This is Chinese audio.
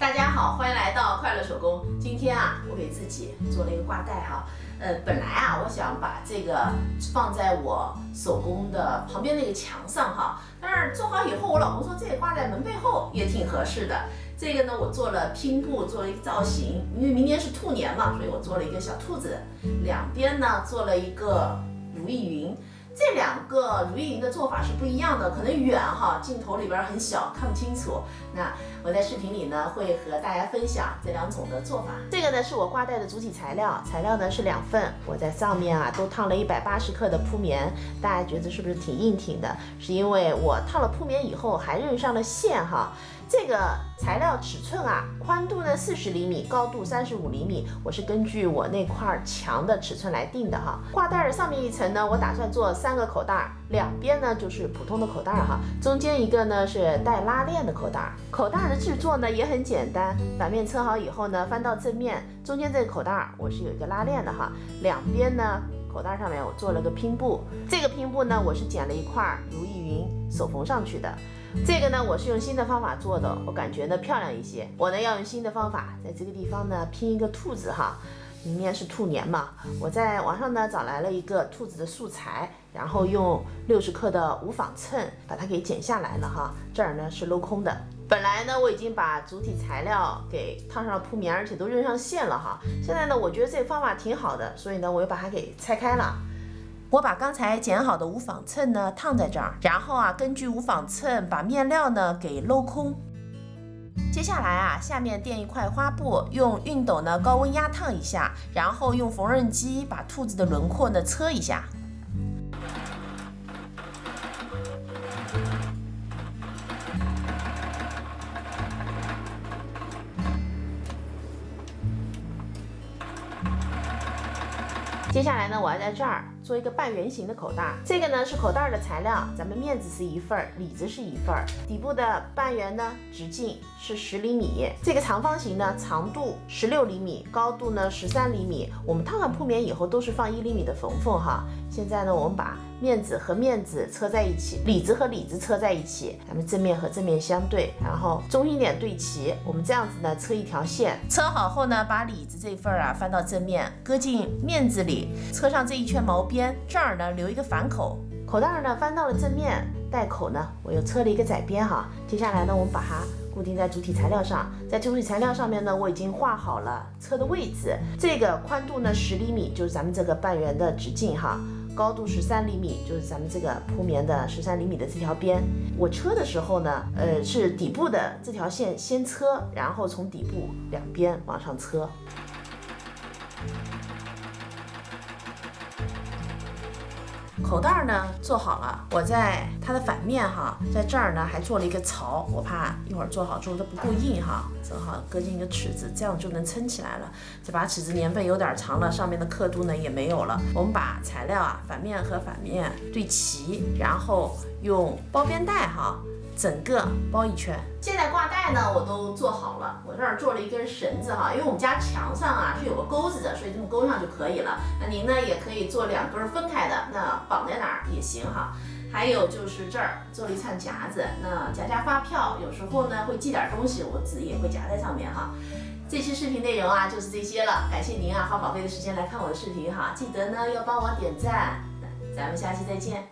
大家好，欢迎来到快乐手工。今天啊，我给自己做了一个挂带哈。本来啊，我想把这个放在我手工的旁边那个墙上哈，但是做好以后，我老公说这个挂在门背后也挺合适的。这个呢，我做了拼布，做了一个造型，因为明年是兔年嘛，所以我做了一个小兔子，两边呢做了一个如意云。这两个如意云的做法是不一样的，可能远哈，镜头里边很小，看不清楚。那我在视频里呢会和大家分享这两种的做法。这个呢是我挂带的主体材料，材料呢是2份，我在上面啊都烫了180克的铺棉。大家觉得是不是挺硬挺的？是因为我烫了铺棉以后还认上了线哈。这个材料尺寸啊，宽度呢40厘米，高度35厘米，我是根据我那块墙的尺寸来定的哈。挂带的上面一层呢，我打算做3个口袋，两边呢就是普通的口袋哈，中间一个呢是带拉链的口袋。口袋的制作呢也很简单，反面车好以后呢，翻到正面，中间这个口袋我是有一个拉链的哈，两边呢口袋上面我做了个拼布，这个拼布呢我是剪了一块如意云手缝上去的。这个呢，我是用新的方法做的，我感觉呢漂亮一些。我呢要用新的方法，在这个地方呢拼一个兔子哈。明年是兔年嘛，我在网上呢找来了一个兔子的素材，然后用60克的无纺衬把它给剪下来了哈。这儿呢是镂空的。本来呢我已经把主体材料给烫上了铺棉，而且都认上线了哈。现在呢我觉得这个方法挺好的，所以呢我又把它给拆开了。我把刚才剪好的无纺衬呢烫在这儿，然后啊根据无纺衬把面料呢给镂空。接下来啊，下面垫一块花布，用熨斗呢高温压烫一下，然后用缝纫机把兔子的轮廓呢车一下。接下来呢，我要在这儿做一个半圆形的口袋。这个呢是口袋的材料，咱们面子是1份，里子是1份。底部的半圆呢，直径是10厘米。这个长方形呢，长度16厘米，高度呢13厘米。我们烫完铺棉以后都是放1厘米的缝缝哈。现在呢，我们把面子和面子车在一起，里子和里子车在一起，咱们正面和正面相对，然后中心点对齐。我们这样子呢，车一条线。车好后呢，把里子这份啊翻到正面，搁进面子里，车上这一圈毛边，这儿呢留一个反口。口袋呢翻到了正面，带口呢我又车了一个窄边哈。接下来呢，我们把它固定在主体材料上，在主体材料上面呢，我已经画好了车的位置。这个宽度呢10厘米，就是咱们这个半圆的直径哈。高度13厘米，就是咱们这个铺棉的13厘米的这条边。我车的时候呢，是底部的这条线先车，然后从底部两边往上车。口袋呢做好了，我在它的反面哈，在这儿呢还做了一个槽，我怕一会儿做好之后它不够硬哈，正好搁进一个尺子，这样就能撑起来了。这把尺子年份有点长了，上面的刻度呢也没有了。我们把材料啊反面和反面对齐，然后用包边带哈。整个包一圈。现在挂带呢我都做好了，我这儿做了一根绳子哈，因为我们家墙上啊是有个钩子的，所以这么勾上就可以了。那您呢也可以做2根分开的，那绑在哪儿也行哈。还有就是这儿做了一串夹子，那夹发票，有时候呢会系点东西，我纸也会夹在上面哈。这期视频内容啊就是这些了，感谢您啊花宝贵的时间来看我的视频哈，记得呢要帮我点赞，咱们下期再见。